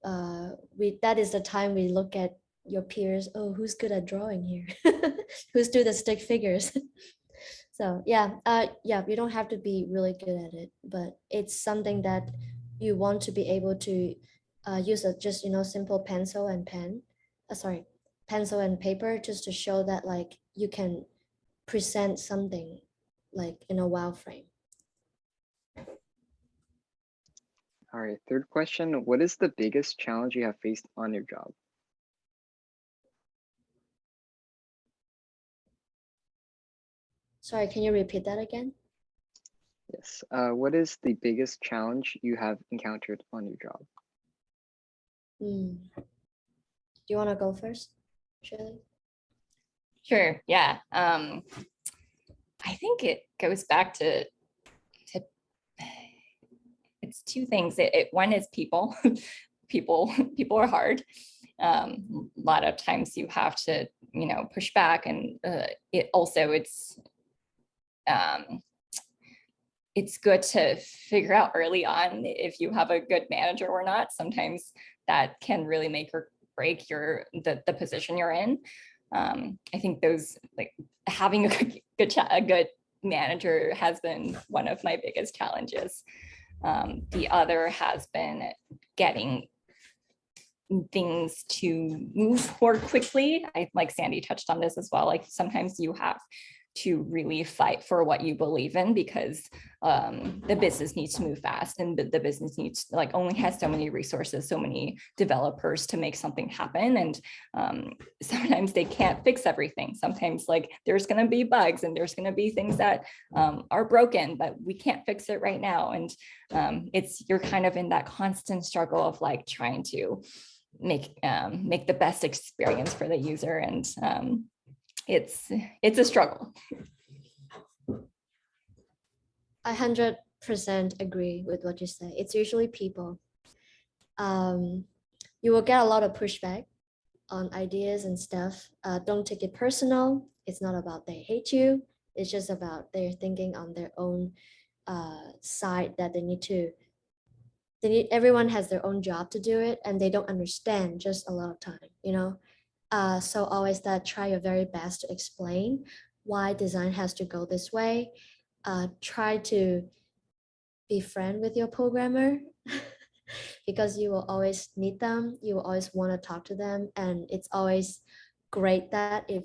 That is the time we look at your peers. Oh, who's good at drawing here? Who's do the stick figures? So yeah, you don't have to be really good at it, but it's something that you want to be able to use a just, you know, simple pencil and pen. Sorry, pencil and paper, just to show that like you can present something like in a wow frame. All right, third question. What is the biggest challenge you have faced on your job? Sorry, can you repeat that again? Yes. What is the biggest challenge you have encountered on your job? Do you want to go first, Shirley? Sure. Yeah. I think it goes back to it's two things. One is people. people are hard. A lot of times you have to, you know, push back, and it's good to figure out early on if you have a good manager or not. Sometimes that can really make or break the position you're in. I think those, like having a good manager has been one of my biggest challenges. The other has been getting things to move more quickly. I like Sandy touched on this as well. Like sometimes you have to really fight for what you believe in, because the business needs to move fast, and the business needs, like, only has so many resources, so many developers to make something happen. And sometimes they can't fix everything. Sometimes like there's going to be bugs, and there's going to be things that are broken, but we can't fix it right now. And you're kind of in that constant struggle of like trying to make the best experience for the user. And it's a struggle. I 100% agree with what you say. It's usually people. You will get a lot of pushback on ideas and stuff. Don't take it personal. It's not about they hate you. It's just about they're thinking on their own side, that everyone has their own job to do it, and they don't understand just a lot of time, you know? So always try your very best to explain why design has to go this way. Try to be friend with your programmer because you will always need them. You will always want to talk to them. And it's always great that if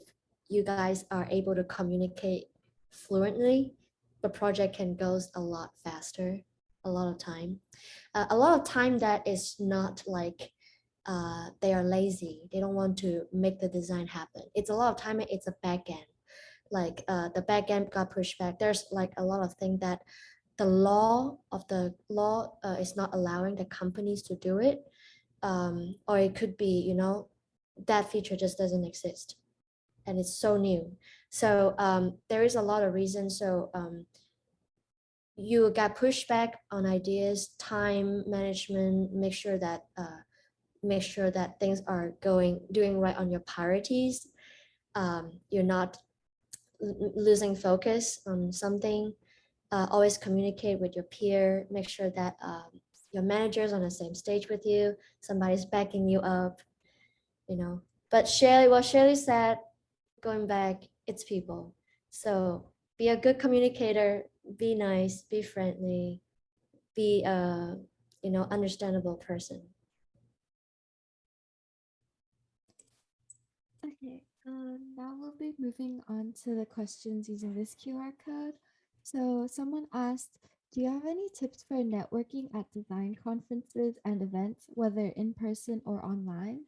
you guys are able to communicate fluently, the project can go a lot faster, a lot of time. A lot of time that is not like they are lazy. They don't want to make the design happen. It's a lot of time. It's a back end. Like the back end got pushed back. There's like a lot of things that the law is not allowing the companies to do it. Or it could be, you know, that feature just doesn't exist. And it's so new. So there is a lot of reasons. So you got pushback on ideas, time management, make sure that things are doing right on your priorities. You're not losing focus on something. Always communicate with your peer. Make sure that your manager's on the same stage with you. Somebody's backing you up, you know. But what Shirley said, going back, it's people. So be a good communicator. Be nice. Be friendly. Be a understandable person. Okay, now we'll be moving on to the questions using this QR code. So someone asked, Do you have any tips for networking at design conferences and events, whether in person or online?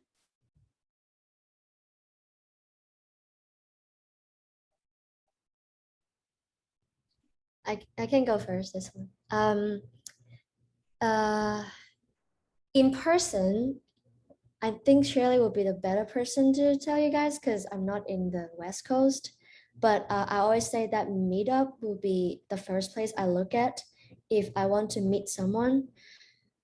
I can go first this one. Uh, in person, I think Shirley will be the better person to tell you guys because I'm not in the West Coast. But I always say that meetup will be the first place I look at if I want to meet someone.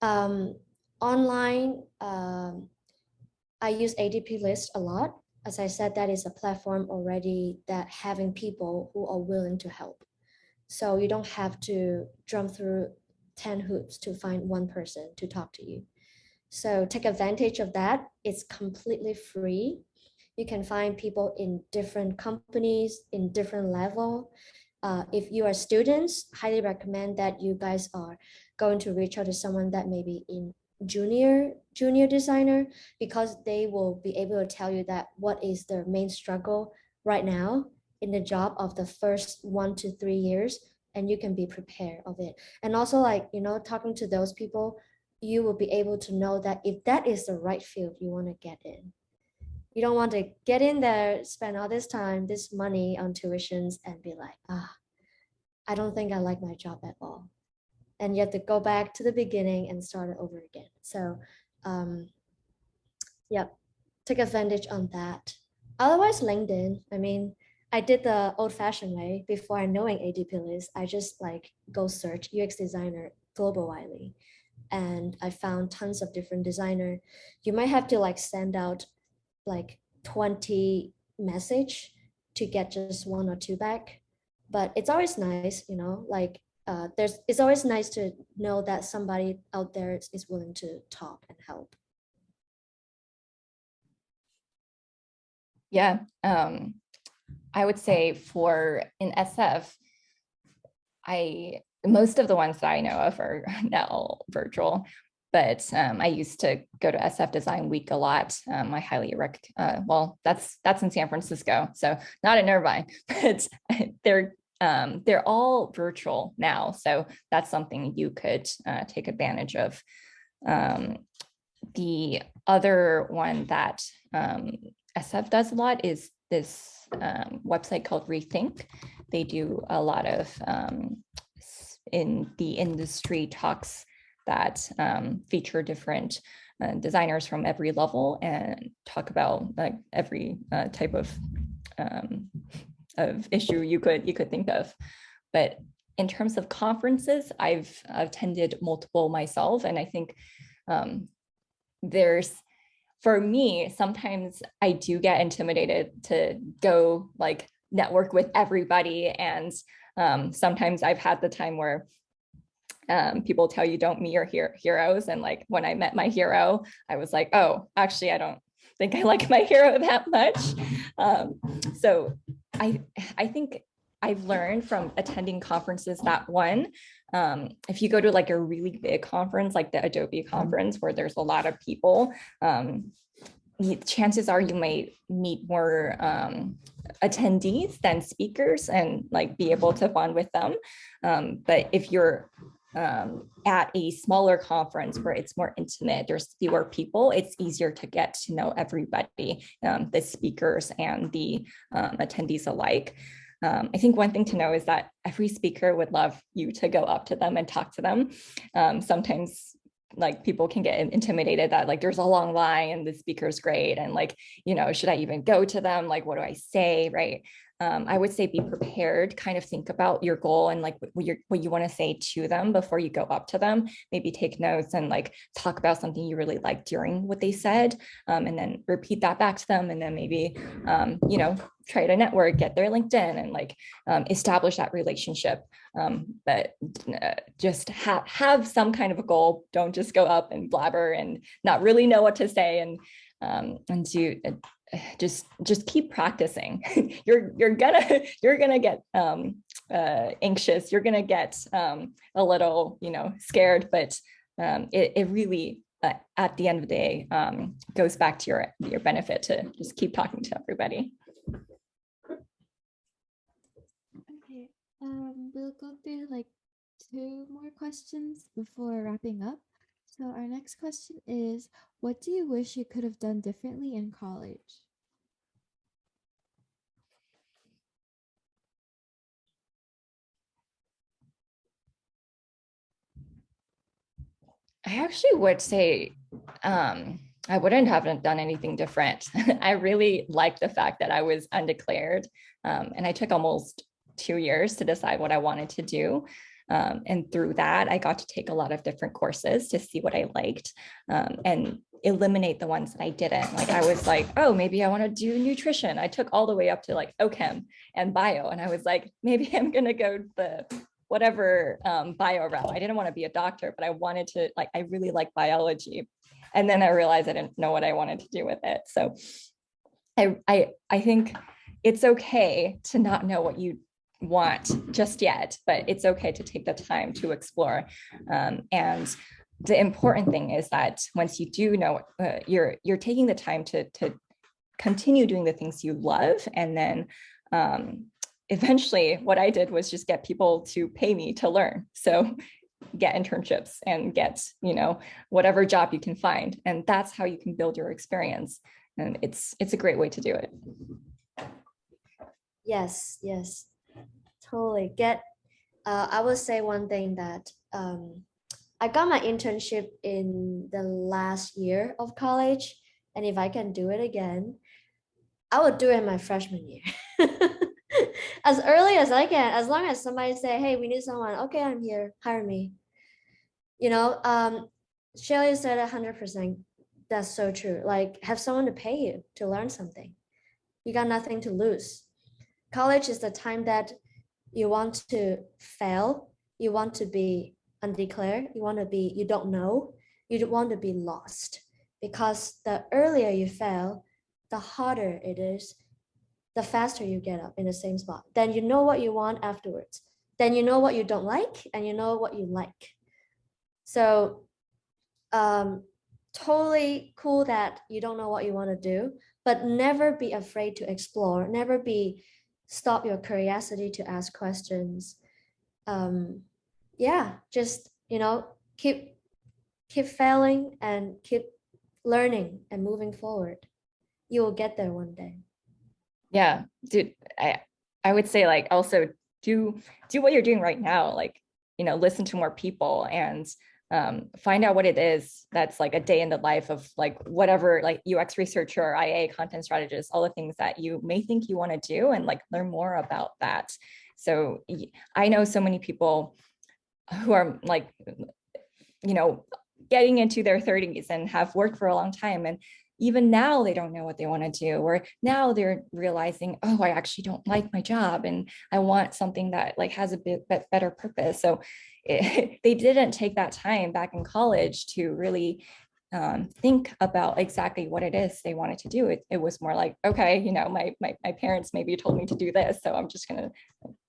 Online, I use ADPlist a lot. As I said, that is a platform already that having people who are willing to help. So you don't have to jump through 10 hoops to find one person to talk to you. So take advantage of that. It's completely free. You can find people in different companies, in different level. If you are students, highly recommend that you guys are going to reach out to someone that may be in junior designer, because they will be able to tell you that what is their main struggle right now in the job of the first 1 to 3 years, and you can be prepared of it. And also, like, talking to those people, you will be able to know that if that is the right field you want to get in. You don't want to get in there, spend all this time, this money on tuitions, and be like, I don't think I like my job at all. And you have to go back to the beginning and start it over again. So, yeah, take advantage on that. Otherwise, LinkedIn. I mean, I did the old-fashioned way before knowing ADPlist. I just like go search UX designer global widely, and I found tons of different designer. You might have to like send out like 20 message to get just 1 or 2 back, but it's always nice, like it's always nice to know that somebody out there is willing to talk and help. Yeah, I would say for in SF, most of the ones that I know of are now virtual, but I used to go to SF Design Week a lot. I highly recommend. Well, that's in San Francisco, so not in Irvine, but they're all virtual now, so that's something you could take advantage of. The other one that SF does a lot is this website called Rethink. They do a lot of in the industry talks that feature different designers from every level and talk about like every type of issue you could think of. But in terms of conferences, I've attended multiple myself, and I think for me, sometimes I do get intimidated to go like network with everybody. And sometimes I've had the time where people tell you don't meet your heroes. And like when I met my hero, I was like, oh, actually, I don't think I like my hero that much. So I think I've learned from attending conferences that one, if you go to like a really big conference, like the Adobe conference, where there's a lot of people, chances are you might meet more attendees than speakers and like be able to bond with them. But if you're at a smaller conference where it's more intimate, there's fewer people, it's easier to get to know everybody, the speakers and the attendees alike. I think one thing to know is that every speaker would love you to go up to them and talk to them. Sometimes like people can get intimidated that like there's a long line and the speaker's great and like, should I even go to them? Like, what do I say, right? I would say be prepared, kind of think about your goal and like what you want to say to them before you go up to them. Maybe take notes and like talk about something you really liked during what they said, and then repeat that back to them. And then maybe, try to network, get their LinkedIn and like establish that relationship. But just have some kind of a goal. Don't just go up and blabber and not really know what to say and do. Just keep practicing. you're gonna get anxious, you're gonna get a little scared, but it really at the end of the day goes back to your benefit to just keep talking to everybody. Okay, we'll go through like two more questions before wrapping up. So our next question is, what do you wish you could have done differently in college? I actually would say I wouldn't have done anything different. I really liked the fact that I was undeclared, and I took almost 2 years to decide what I wanted to do. And through that, I got to take a lot of different courses to see what I liked, and eliminate the ones that I didn't. Like I was like, oh, maybe I want to do nutrition. I took all the way up to like OChem and bio, and I was like, maybe I'm gonna go the whatever bio route. I didn't want to be a doctor, but I wanted to, like, I really like biology. And then I realized I didn't know what I wanted to do with it. So I think it's okay to not know what you want just yet, but it's okay to take the time to explore. And the important thing is that once you do know, you're taking the time to continue doing the things you love, and then eventually what I did was just get people to pay me to learn. So get internships and get, whatever job you can find. And that's how you can build your experience. And it's a great way to do it. Yes, yes, totally. I will say one thing that I got my internship in the last year of college. And if I can do it again, I would do it my freshman year. As early as I can, as long as somebody say, hey, we need someone. Okay, I'm here, hire me. Shirley said 100%. That's so true. Like, have someone to pay you to learn something. You got nothing to lose. College is the time that you want to fail. You want to be undeclared. You don't know. You don't want to be lost. Because the earlier you fail, the harder it is, the faster you get up in the same spot. Then you know what you want afterwards. Then you know what you don't like, and you know what you like. So totally cool that you don't know what you want to do, but never be afraid to explore. Never stop your curiosity to ask questions. Just keep failing and keep learning and moving forward. You will get there one day. Yeah, dude, I would say, like, also do what you're doing right now, like, listen to more people and find out what it is that's like a day in the life of like whatever, like UX researcher or IA content strategist, all the things that you may think you want to do, and like learn more about that. So I know so many people who are like, getting into their 30s and have worked for a long time, and even now they don't know what they want to do, or now they're realizing, oh, I actually don't like my job and I want something that like has a bit better purpose. So they didn't take that time back in college to really think about exactly what it is they wanted to do. It was more like, okay, my parents maybe told me to do this, so I'm just gonna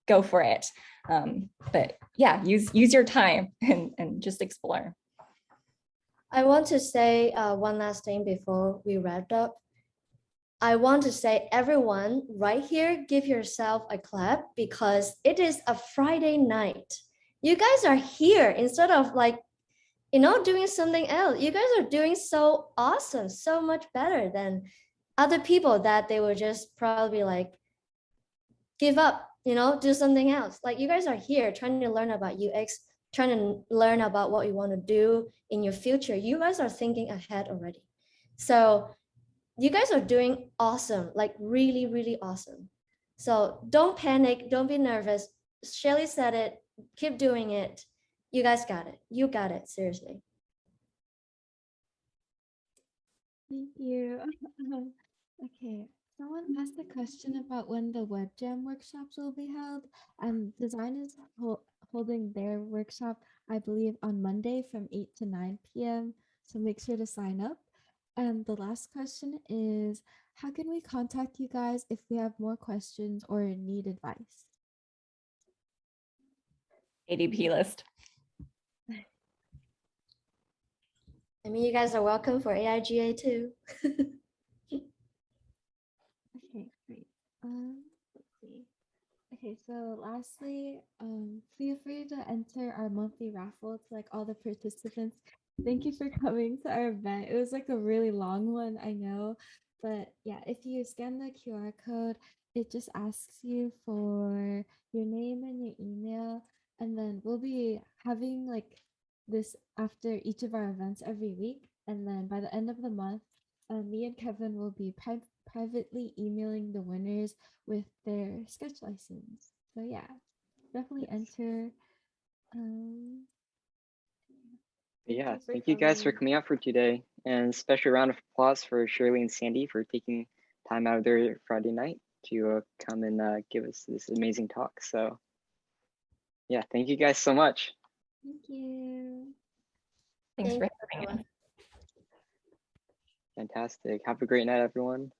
go for it. But yeah, use your time and just explore. I want to say one last thing before we wrap up. I want to say, everyone right here, give yourself a clap, because it is a Friday night. You guys are here instead of like, doing something else. You guys are doing so awesome, so much better than other people that they will just probably like give up, do something else. Like, you guys are here trying to learn about UX, trying to learn about what you want to do in your future. You guys are thinking ahead already. So you guys are doing awesome, like really, really awesome. So don't panic, don't be nervous. Shirley said it, keep doing it. You guys got it. You got it, seriously. Thank you. Okay, someone asked a question about when the web jam workshops will be held, and design is holding their workshop, I believe, on Monday from 8 to 9 p.m. So make sure to sign up. And the last question is, how can we contact you guys if we have more questions or need advice? ADPlist. I mean, you guys are welcome for AIGA too. Okay, great. Let's see. Okay, so lastly, feel free to enter our monthly raffle to like all the participants. Thank you for coming to our event. It was like a really long one, I know, but yeah, if you scan the QR code, it just asks you for your name and your email, and then we'll be having like this after each of our events every week, and then by the end of the month, me and Kevin will be privately emailing the winners with their sketch license. So yeah, definitely enter. Um, Yeah, for thank you guys for coming. coming out for today, and special round of applause for Shirley and Sandy for taking time out of their Friday night to come and give us this amazing talk. So yeah, thank you guys so much. Thank you. Thanks Thank for you, having everyone. us. Fantastic. Have a great night, everyone.